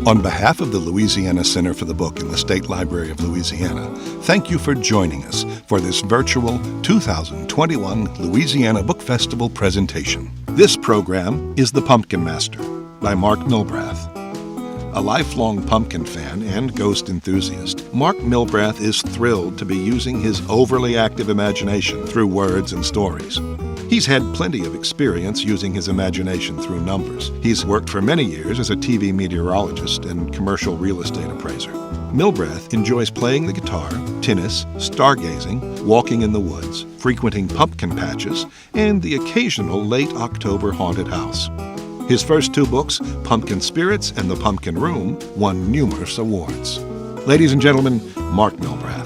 On behalf of the Louisiana Center for the Book in the State Library of Louisiana, thank you for joining us for this virtual 2021 Louisiana Book Festival presentation. This program is The Pumpkin Master by Mark Milbrath. A lifelong pumpkin fan and ghost enthusiast, Mark Milbrath is thrilled to be using his overly active imagination through words and stories. He's had plenty of experience using his imagination through numbers. He's worked for many years as a TV meteorologist and commercial real estate appraiser. Milbrath enjoys playing the guitar, tennis, stargazing, walking in the woods, frequenting pumpkin patches, and the occasional late October haunted house. His first two books, Pumpkin Spirits and The Pumpkin Room, won numerous awards. Ladies and gentlemen, Mark Milbrath.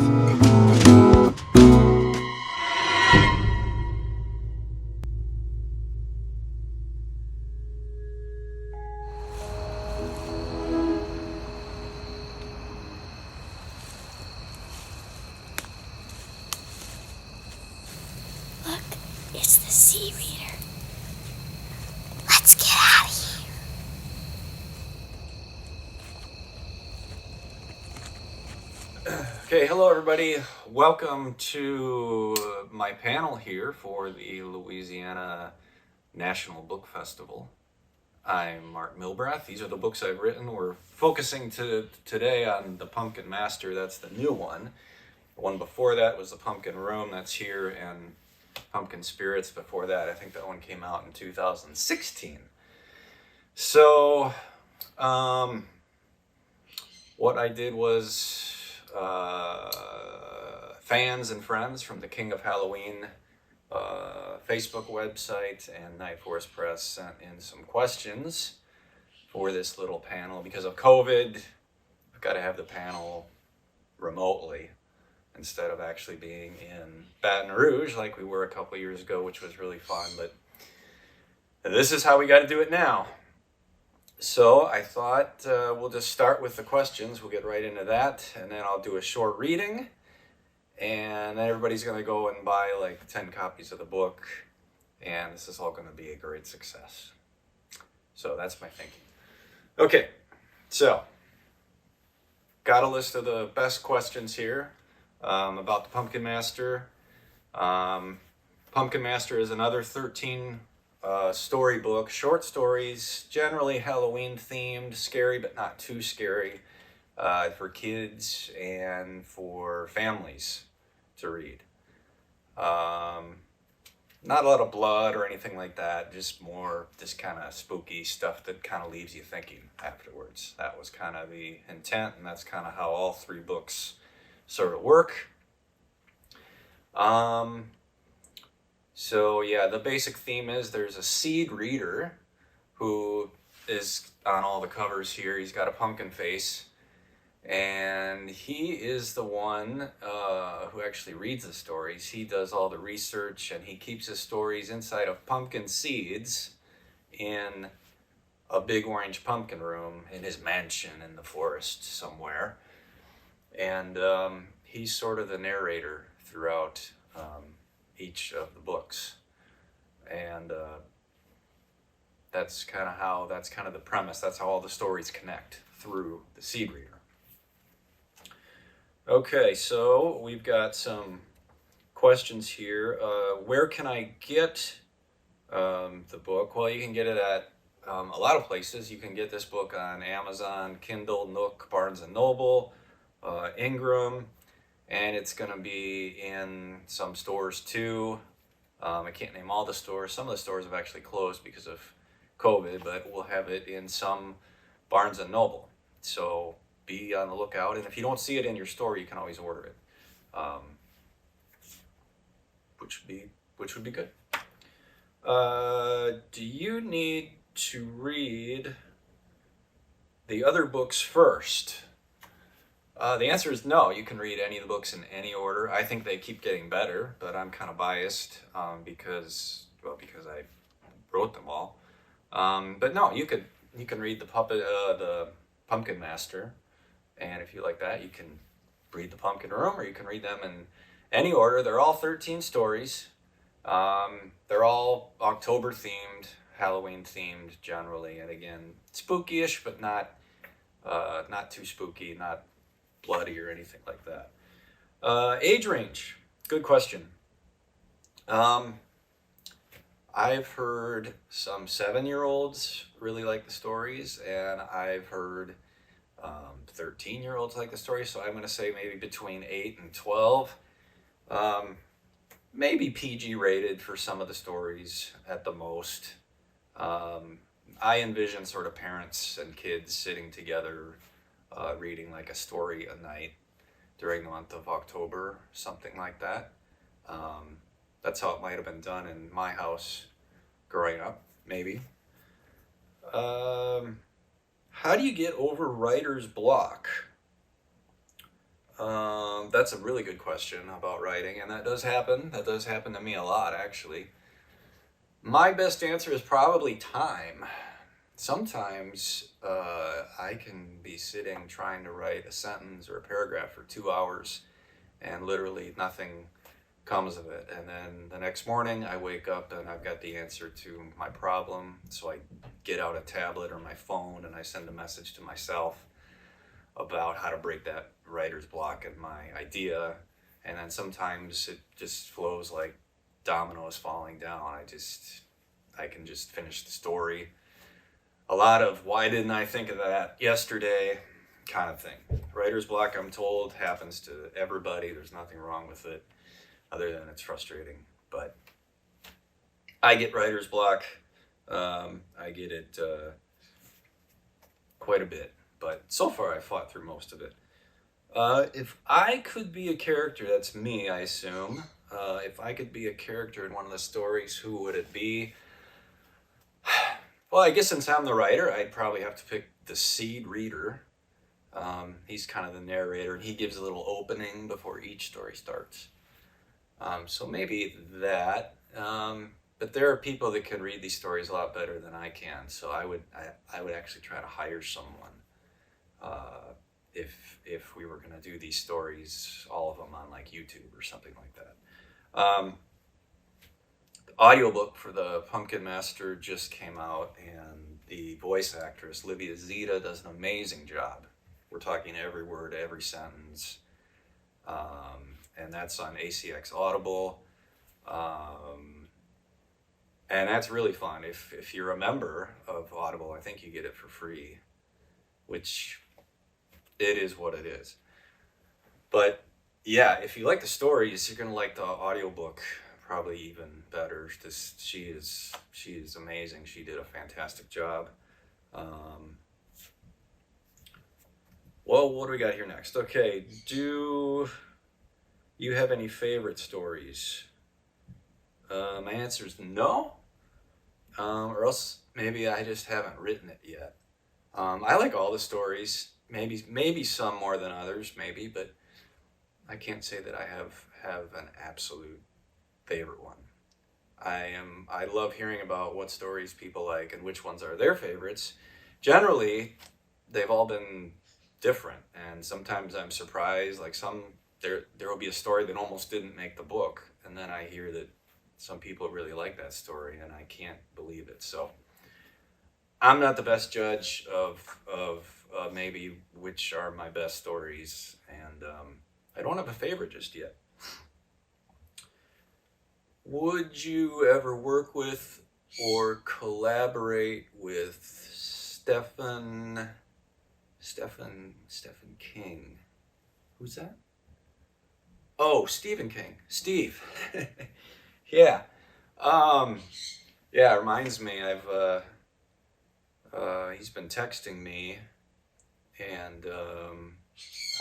Look, it's the sea reader. Let's get out of here. Okay, hello everybody. Welcome to my panel here for the Louisiana National Book Festival. I'm Mark Milbrath. These are the books I've written. We're focusing today on The Pumpkin Master. That's the new one. The one before that was The Pumpkin Room. That's here, and Pumpkin Spirits before that. I think that one came out in 2016. So, what I did was fans and friends from the King of Halloween Facebook website and Night Forest Press sent in some questions for this little panel. Because of COVID, I've got to have the panel remotely instead of actually being in Baton Rouge like we were a couple years ago, which was really fun. But this is how we got to do it now. So I thought we'll just start with the questions. We'll get right into that, and then I'll do a short reading, and then everybody's going to go and buy like 10 copies of the book, and this is all going to be a great success. So that's my thinking. Okay, so got a list of the best questions here about the Pumpkin Master. Pumpkin Master is another 13 storybook, short stories, generally Halloween themed, scary but not too scary, for kids and for families to read. Not a lot of blood or anything like that, just more just kind of spooky stuff that kind of leaves you thinking afterwards. That was kind of the intent, and that's kind of how all three books sort of work. So yeah, the basic theme is there's a seed reader who is on all the covers here. He's got a pumpkin face, and he is the one who actually reads the stories. He does all the research, and he keeps his stories inside of pumpkin seeds in a big orange pumpkin room in his mansion in the forest somewhere. And he's sort of the narrator throughout each of the books, and that's kind of the premise. That's how all the stories connect through the seed reader. Okay, so we've got some questions here. Where can I get the book? Well, you can get it at a lot of places. You can get this book on Amazon, Kindle, Nook, Barnes & Noble, Ingram, and it's going to be in some stores too. I can't name all the stores. Some of the stores have actually closed because of COVID, but we'll have it in some Barnes & Noble. So be on the lookout. And if you don't see it in your store, you can always order it, which would be good. Do you need to read the other books first? The answer is no. You can read any of the books in any order. I think they keep getting better, but I'm kind of biased because I wrote them all. But no, you can read the Pumpkin Master, and if you like that, you can read the Pumpkin Room, or you can read them in any order. They're all 13 stories. They're all October themed, Halloween themed generally, and again, spooky-ish, but not Not too spooky, not bloody or anything like that. Age range, good question. I've heard some 7-year-olds really like the stories, and I've heard 13-year-olds like the stories, so I'm going to say maybe between 8 and 12. Maybe PG rated for some of the stories at the most. I envision sort of parents and kids sitting together reading like a story a night during the month of October, something like that. That's how it might have been done in my house growing up, maybe. How do you get over writer's block? That's a really good question about writing, and that does happen. That does happen to me a lot, actually. My best answer is probably time. Sometimes I can be sitting trying to write a sentence or a paragraph for 2 hours, and literally nothing comes of it. And then the next morning I wake up and I've got the answer to my problem. So I get out a tablet or my phone and I send a message to myself about how to break that writer's block and my idea. And then sometimes it just flows like dominoes falling down. I can just finish the story. A lot of why didn't I think of that yesterday kind of thing. Writer's block, I'm told, happens to everybody. There's nothing wrong with it other than it's frustrating. But I get writer's block. I get it quite a bit. But so far I fought through most of it. If I could be a character, that's me, I assume. If I could be a character in one of the stories, who would it be? Well, I guess since I'm the writer, I'd probably have to pick the seed reader. He's kind of the narrator, and he gives a little opening before each story starts. So maybe that. But there are people that can read these stories a lot better than I can. So I would actually try to hire someone if we were going to do these stories, all of them on like YouTube or something like that. The audiobook for the Pumpkin Master just came out, and the voice actress Livia Zeta does an amazing job. We're talking every word, every sentence, and that's on ACX Audible, and that's really fun. If you're a member of Audible, I think you get it for free, which it is what it is. But yeah, if you like the stories, you're gonna like the audiobook probably even better. She is amazing. She did a fantastic job. Well, what do we got here next? Okay, do you have any favorite stories? My answer is no, or else maybe I just haven't written it yet. I like all the stories, maybe some more than others, maybe, but I can't say that I have an absolute favorite one. I love hearing about what stories people like and which ones are their favorites. Generally, they've all been different, and sometimes I'm surprised. Like there will be a story that almost didn't make the book, and then I hear that some people really like that story, and I can't believe it. So I'm not the best judge of maybe which are my best stories, and I don't have a favorite just yet. Would you ever work with or collaborate with Stephen King? Who's that? Oh, Stephen King. Steve. Yeah. Yeah, it reminds me, he's been texting me, and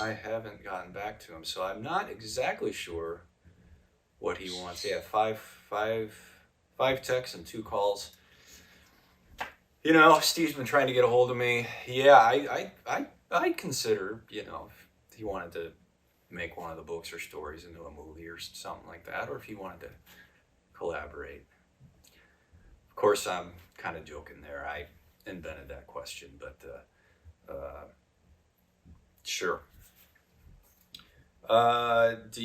I haven't gotten back to him, so I'm not exactly sure what he wants. Yeah, five texts and 2 calls. You know, Steve's been trying to get a hold of me. Yeah, I'd consider, if he wanted to make one of the books or stories into a movie or something like that, or if he wanted to collaborate. Of course, I'm kind of joking there. I invented that question, but sure. Did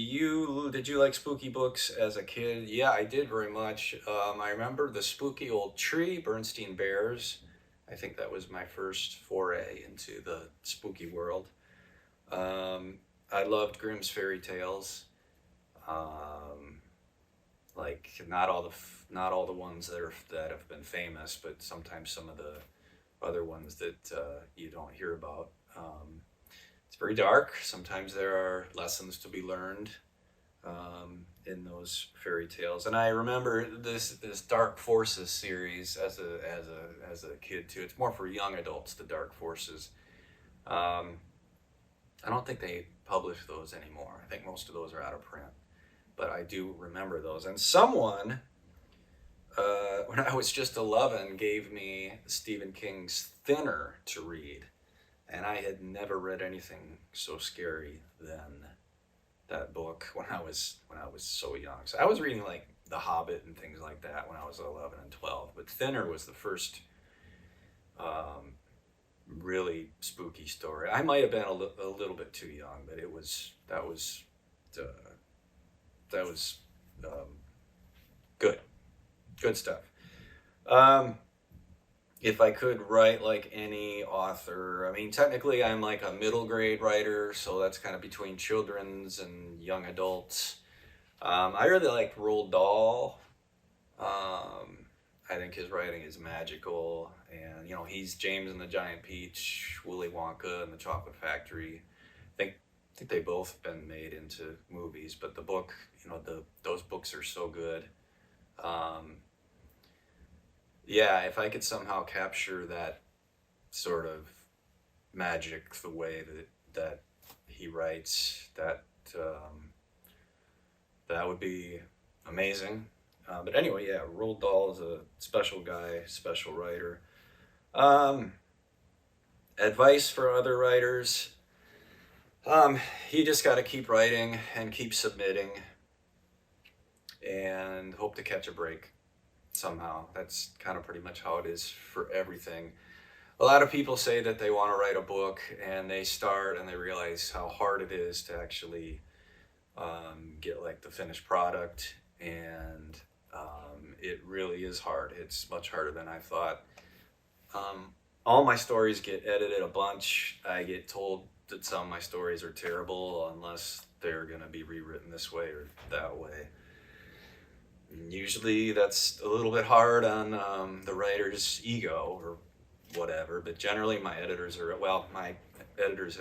you like spooky books as a kid? Yeah, I did very much. I remember The Spooky Old Tree, Bernstein Bears, I think that was my first foray into the spooky world. I loved Grimm's fairy tales. Like not all the ones that have been famous, but sometimes some of the other ones that you don't hear about. It's very dark. Sometimes there are lessons to be learned in those fairy tales. And I remember this Dark Forces series as a kid too. It's more for young adults, the Dark Forces. I don't think they publish those anymore. I think most of those are out of print. But I do remember those. And someone, when I was just 11, gave me Stephen King's Thinner to read. And I had never read anything so scary than that book when I was so young. So I was reading like The Hobbit and things like that when I was 11 and 12. But Thinner was the first really spooky story. I might have been a little bit too young, but that was good stuff. If I could write like any author, I mean, technically I'm like a middle grade writer, so that's kind of between children's and young adults. I really liked Roald Dahl. I think his writing is magical, and he's James and the Giant Peach, Willy Wonka and the Chocolate Factory. I think they both been made into movies, but the book, those books are so good. Yeah, if I could somehow capture that sort of magic the way that he writes, that would be amazing. But anyway, yeah, Roald Dahl is a special guy, special writer. Advice for other writers. You just got to keep writing and keep submitting and hope to catch a break somehow. That's kind of pretty much how it is for everything. A lot of people say that they want to write a book and they start and they realize how hard it is to actually get like the finished product, and it really is hard. It's much harder than I thought. All my stories get edited a bunch. I get told that some of my stories are terrible unless they're going to be rewritten this way or that way. And usually that's a little bit hard on the writer's ego or whatever, but generally my editors have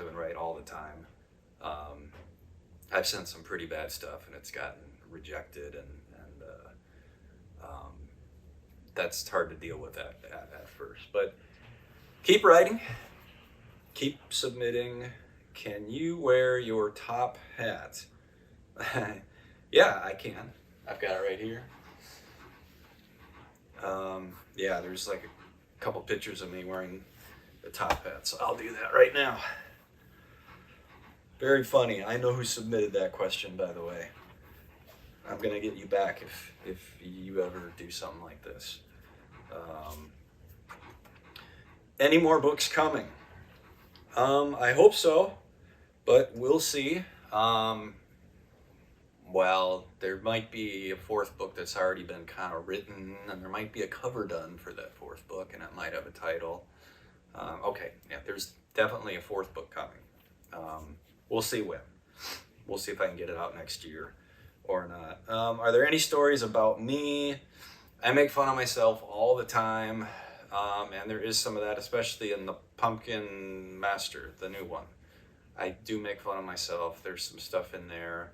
been right all the time. I've sent some pretty bad stuff and it's gotten rejected, and that's hard to deal with at first. But keep writing, keep submitting. Can you wear your top hat? Yeah, I can. I've got it right here. Yeah, there's like a couple pictures of me wearing the top hat, so I'll do that right now. Very funny. I know who submitted that question, by the way. I'm gonna get you back if you ever do something like this. Any more books coming? I hope so, but we'll see. Well, there might be a fourth book that's already been kind of written, and there might be a cover done for that fourth book, and it might have a title. Okay, yeah, there's definitely a fourth book coming. We'll see when. We'll see if I can get it out next year or not. Are there any stories about me? I make fun of myself all the time, and there is some of that, especially in the Pumpkin Master, the new one. I do make fun of myself. There's some stuff in there,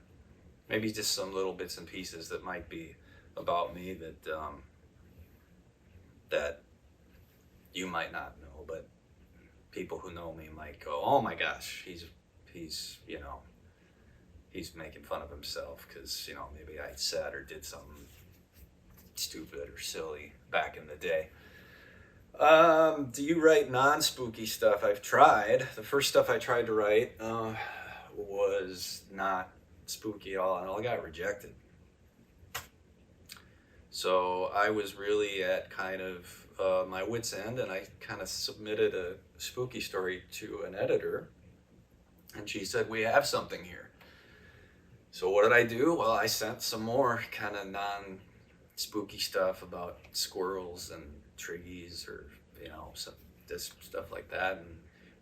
maybe just some little bits and pieces that might be about me that you might not know, but people who know me might go, "Oh my gosh, he's making fun of himself because maybe I said or did something stupid or silly back in the day." Do you write non-spooky stuff? I've tried. The first stuff I tried to write was not spooky at all, and all got rejected. So I was really at kind of my wit's end, and I kind of submitted a spooky story to an editor, and she said, "We have something here." So what did I do? Well, I sent some more kind of non-spooky stuff about squirrels and trees or this stuff like that, and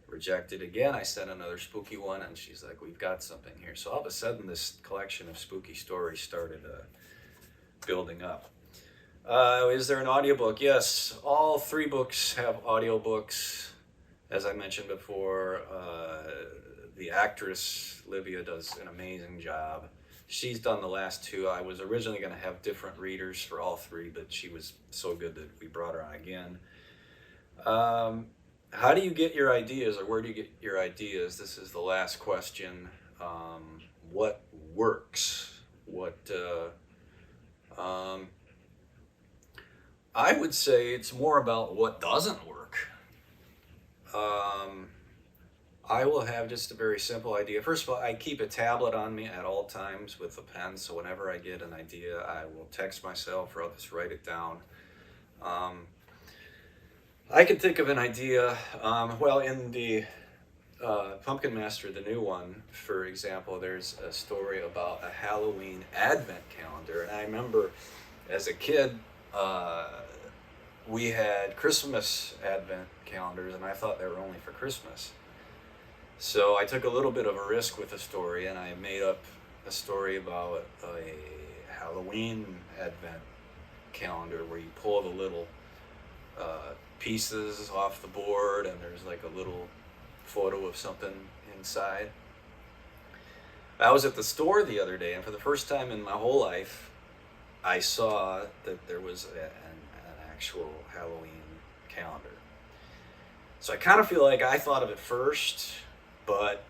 rejected again. I sent another spooky one, and she's like, we've got something here. So all of a sudden, this collection of spooky stories started building up. Is there an audiobook? Yes, all 3 books have audiobooks. As I mentioned before, the actress Livia does an amazing job. She's done the last 2. I was originally going to have different readers for all 3, but she was so good that we brought her on again. How do you get your ideas, or where do you get your ideas? This is the last question. What works? I would say it's more about what doesn't work. I will have just a very simple idea. First of all, I keep a tablet on me at all times with a pen, so whenever I get an idea, I will text myself or I'll just write it down. I can think of an idea, in the Pumpkin Master, the new one, for example, there's a story about a Halloween Advent calendar, and I remember as a kid, we had Christmas Advent calendars, and I thought they were only for Christmas. So I took a little bit of a risk with the story, and I made up a story about a Halloween Advent calendar where you pull the little pieces off the board, and there's like a little photo of something inside. I was at the store the other day, and for the first time in my whole life, I saw that there was an actual Halloween calendar. So I kind of feel like I thought of it first, but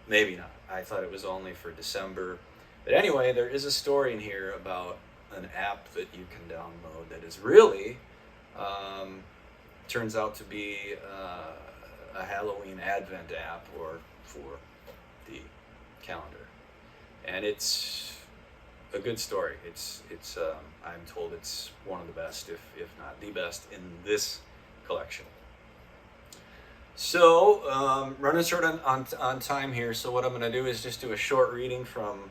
maybe not. I thought it was only for December. But anyway, there is a story in here about an app that you can download that is really, turns out to be a Halloween Advent app or for the calendar. And it's a good story. It's I'm told it's one of the best, if not the best, in this collection. So, running short on time here, so what I'm going to do is just do a short reading from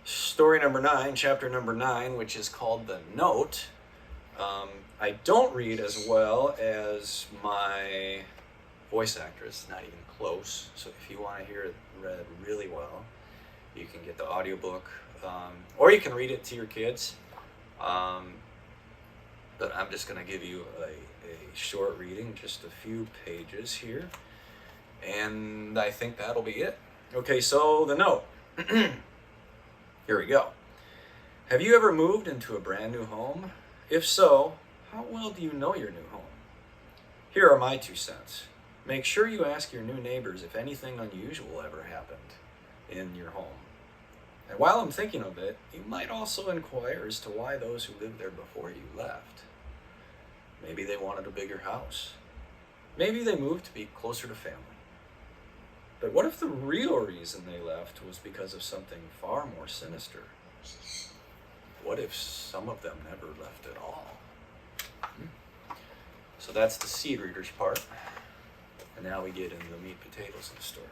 story number 9, chapter number 9, which is called The Note. I don't read as well as my voice actress, not even close, so if you want to hear it read really well, you can get the audiobook, or you can read it to your kids, but I'm just going to give you a short reading, just a few pages here, and I think that'll be it. Okay, so The Note. Here we go. Have you ever moved into a brand new home? If so, how well do you know your new home? Here are my 2 cents. Make sure you ask your new neighbors if anything unusual ever happened in your home. And while I'm thinking of it, you might also inquire as to why those who lived there before you left. Maybe they wanted a bigger house. Maybe they moved to be closer to family. But what if the real reason they left was because of something far more sinister? What if some of them never left at all? So that's the seed readers part. And now we get into the meat and potatoes of the story.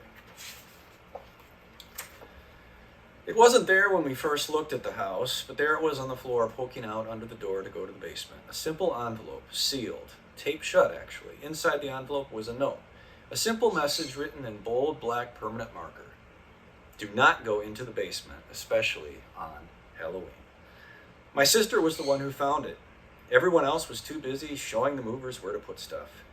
It wasn't there when we first looked at the house, but there it was on the floor poking out under the door to go to the basement. A simple envelope, sealed, taped shut actually. Inside the envelope was a note. A simple message written in bold black permanent marker. Do not go into the basement, especially on Halloween. My sister was the one who found it. Everyone else was too busy showing the movers where to put stuff.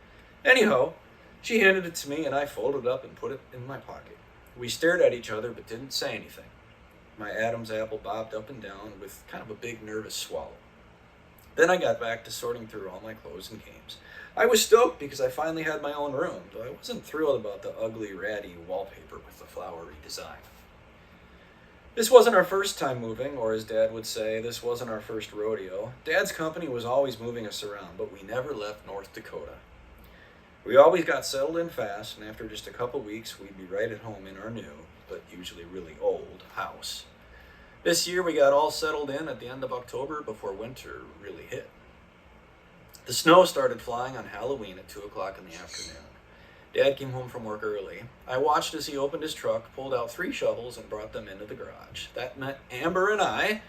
Anyhow, she handed it to me and I folded it up and put it in my pocket. We stared at each other but didn't say anything. My Adam's apple bobbed up and down with kind of a big nervous swallow. Then I got back to sorting through all my clothes and games. I was stoked because I finally had my own room, though I wasn't thrilled about the ugly, ratty wallpaper with the flowery design. This wasn't our first time moving, or as Dad would say, this wasn't our first rodeo. Dad's company was always moving us around, but we never left North Dakota. We always got settled in fast, and after just a couple weeks, we'd be right at home in our new, but usually really old, house. This year, we got all settled in at the end of October before winter really hit. The snow started flying on Halloween at 2 o'clock in the afternoon. Dad came home from work early. I watched as he opened his truck, pulled out 3 shovels, and brought them into the garage. That meant Amber and I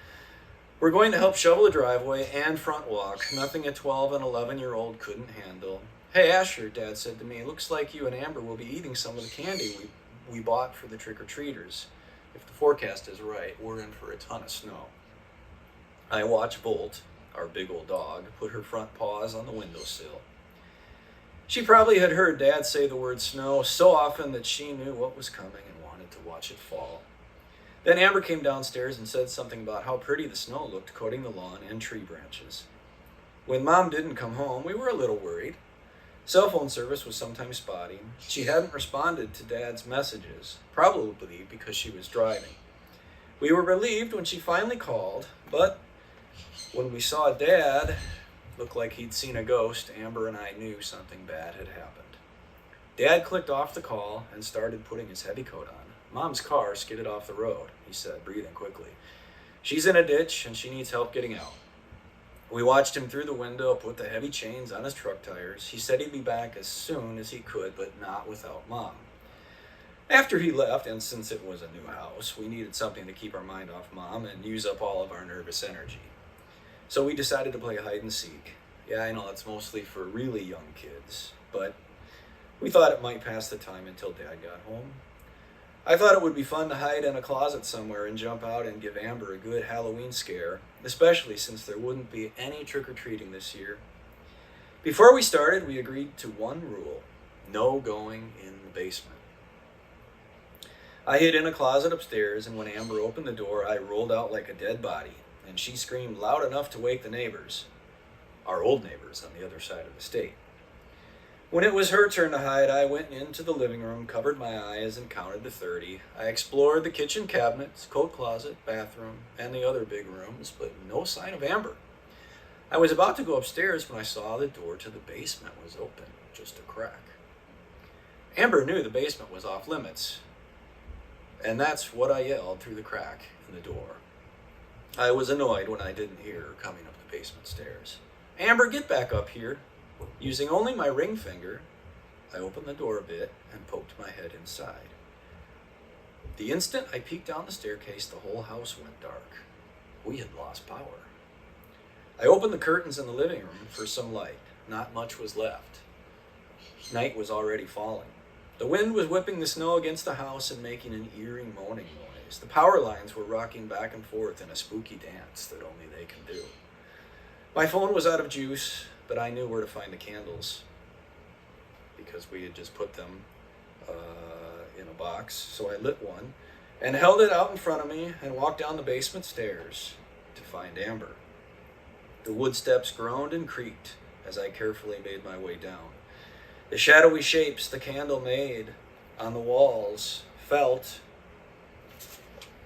We're going to help shovel the driveway and front walk. Nothing a 12 and 11-year-old couldn't handle. Hey, Asher, Dad said to me, looks like you and Amber will be eating some of the candy we bought for the trick-or-treaters. If the forecast is right, we're in for a ton of snow. I watched Volt, our big old dog, put her front paws on the windowsill. She probably had heard Dad say the word snow so often that she knew what was coming and wanted to watch it fall. Then Amber came downstairs and said something about how pretty the snow looked coating the lawn and tree branches. When Mom didn't come home, we were a little worried. Cell phone service was sometimes spotty. She hadn't responded to Dad's messages, probably because she was driving. We were relieved when she finally called, but when we saw Dad look like he'd seen a ghost, Amber and I knew something bad had happened. Dad clicked off the call and started putting his heavy coat on. Mom's car skidded off the road, he said, breathing quickly. She's in a ditch and she needs help getting out. We watched him through the window put the heavy chains on his truck tires. He said he'd be back as soon as he could, but not without Mom. After he left, and since it was a new house, we needed something to keep our mind off Mom and use up all of our nervous energy. So we decided to play hide and seek. Yeah, I know that's mostly for really young kids, but we thought it might pass the time until Dad got home. I thought it would be fun to hide in a closet somewhere and jump out and give Amber a good Halloween scare, especially since there wouldn't be any trick-or-treating this year. Before we started, we agreed to one rule: no going in the basement. I hid in a closet upstairs, and when Amber opened the door, I rolled out like a dead body, and she screamed loud enough to wake the neighbors, our old neighbors on the other side of the state. When it was her turn to hide, I went into the living room, covered my eyes, and counted to 30. I explored the kitchen cabinets, coat closet, bathroom, and the other big rooms, but no sign of Amber. I was about to go upstairs when I saw the door to the basement was open, just a crack. Amber knew the basement was off limits, and that's what I yelled through the crack in the door. I was annoyed when I didn't hear her coming up the basement stairs. Amber, get back up here. Using only my ring finger, I opened the door a bit and poked my head inside. The instant I peeked down the staircase, the whole house went dark. We had lost power. I opened the curtains in the living room for some light. Not much was left. Night was already falling. The wind was whipping the snow against the house and making an eerie moaning noise. The power lines were rocking back and forth in a spooky dance that only they can do. My phone was out of juice, but I knew where to find the candles because we had just put them in a box. So I lit one and held it out in front of me and walked down the basement stairs to find Amber. The wood steps groaned and creaked as I carefully made my way down. The shadowy shapes the candle made on the walls felt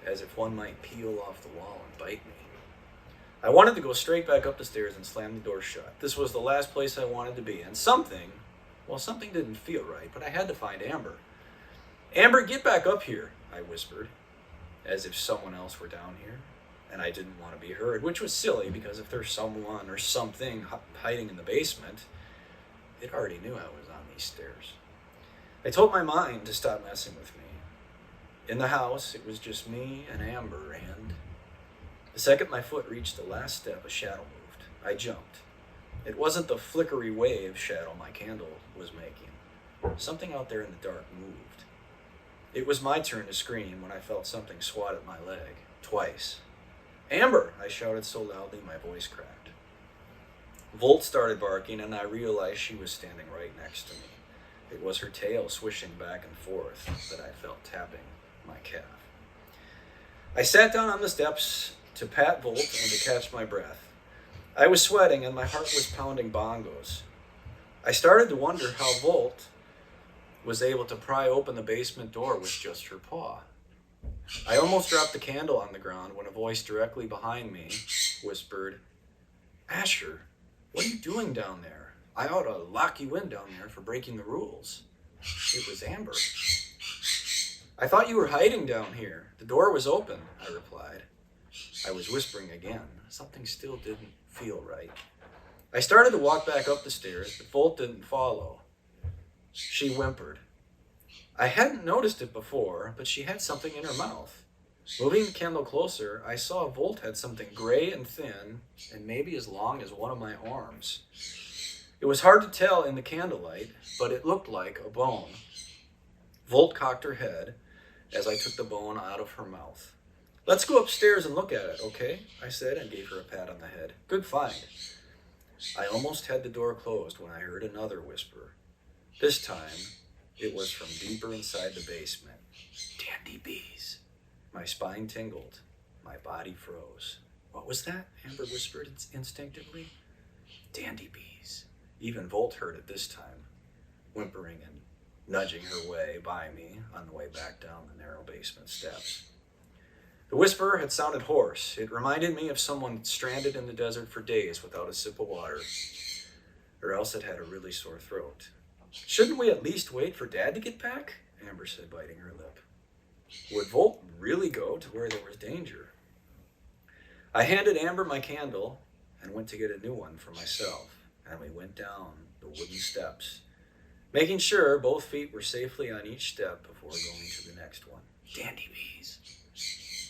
as if one might peel off the wall and bite me. I wanted to go straight back up the stairs and slam the door shut. This was the last place I wanted to be, and something didn't feel right, but I had to find Amber. Amber, get back up here, I whispered, as if someone else were down here, and I didn't want to be heard, which was silly because if there's someone or something hiding in the basement, it already knew I was on these stairs. I told my mind to stop messing with me. In the house, it was just me and Amber, and the second my foot reached the last step, a shadow moved. I jumped. It wasn't the flickery wave shadow my candle was making. Something out there in the dark moved. It was my turn to scream when I felt something swat at my leg, twice. Amber, I shouted so loudly my voice cracked. Volt started barking, and I realized she was standing right next to me. It was her tail swishing back and forth that I felt tapping my calf. I sat down on the steps to pat Volt and to catch my breath. I was sweating and my heart was pounding bongos. I started to wonder how Volt was able to pry open the basement door with just her paw. I almost dropped the candle on the ground when a voice directly behind me whispered, Asher, what are you doing down there? I ought to lock you in down there for breaking the rules. It was Amber. I thought you were hiding down here. The door was open, I replied. I was whispering again. Something still didn't feel right. I started to walk back up the stairs, but Volt didn't follow. She whimpered. I hadn't noticed it before, but she had something in her mouth. Moving the candle closer, I saw Volt had something gray and thin, and maybe as long as one of my arms. It was hard to tell in the candlelight, but it looked like a bone. Volt cocked her head as I took the bone out of her mouth. "Let's go upstairs and look at it, okay?" I said, and gave her a pat on the head. "Good find." I almost had the door closed when I heard another whisper. This time, it was from deeper inside the basement. "Dandy bees." My spine tingled. My body froze. "What was that?" Amber whispered instinctively. "Dandy bees." Even Volt heard it this time, whimpering and nudging her way by me on the way back down the narrow basement steps. The whisper had sounded hoarse. It reminded me of someone stranded in the desert for days without a sip of water, or else it had a really sore throat. "Shouldn't we at least wait for Dad to get back?" Amber said, biting her lip. Would Volt really go to where there was danger? I handed Amber my candle and went to get a new one for myself, and we went down the wooden steps, making sure both feet were safely on each step before going to the next one. Dandy bees.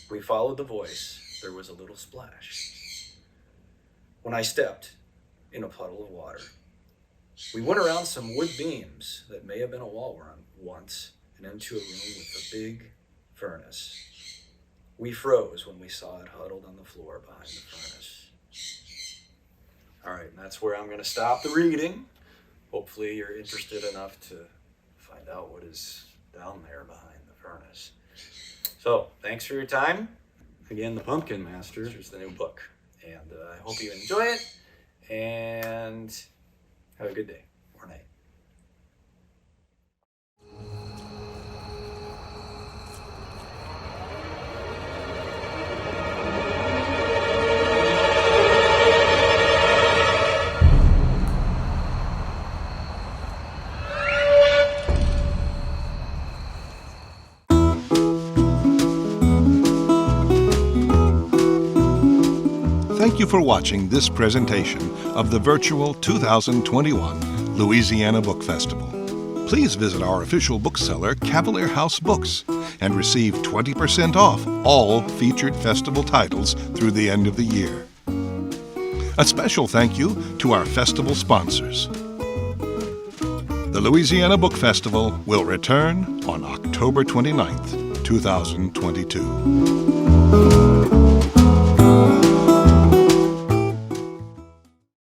We followed the voice. There was a little splash. When I stepped in a puddle of water, we went around some wood beams that may have been a wall run once and into a room with a big furnace. We froze when we saw it huddled on the floor behind the furnace. All right, and that's where I'm going to stop the reading. Hopefully you're interested enough to find out what is down there behind the furnace. So, thanks for your time. Again, The Pumpkin Master is the new book. And I hope you enjoy it. And have a good day or night. Thank you for watching this presentation of the virtual 2021 Louisiana Book Festival. Please visit our official bookseller, Cavalier House Books, and receive 20% off all featured festival titles through the end of the year. A special thank you to our festival sponsors. The Louisiana Book Festival will return on October 29th, 2022.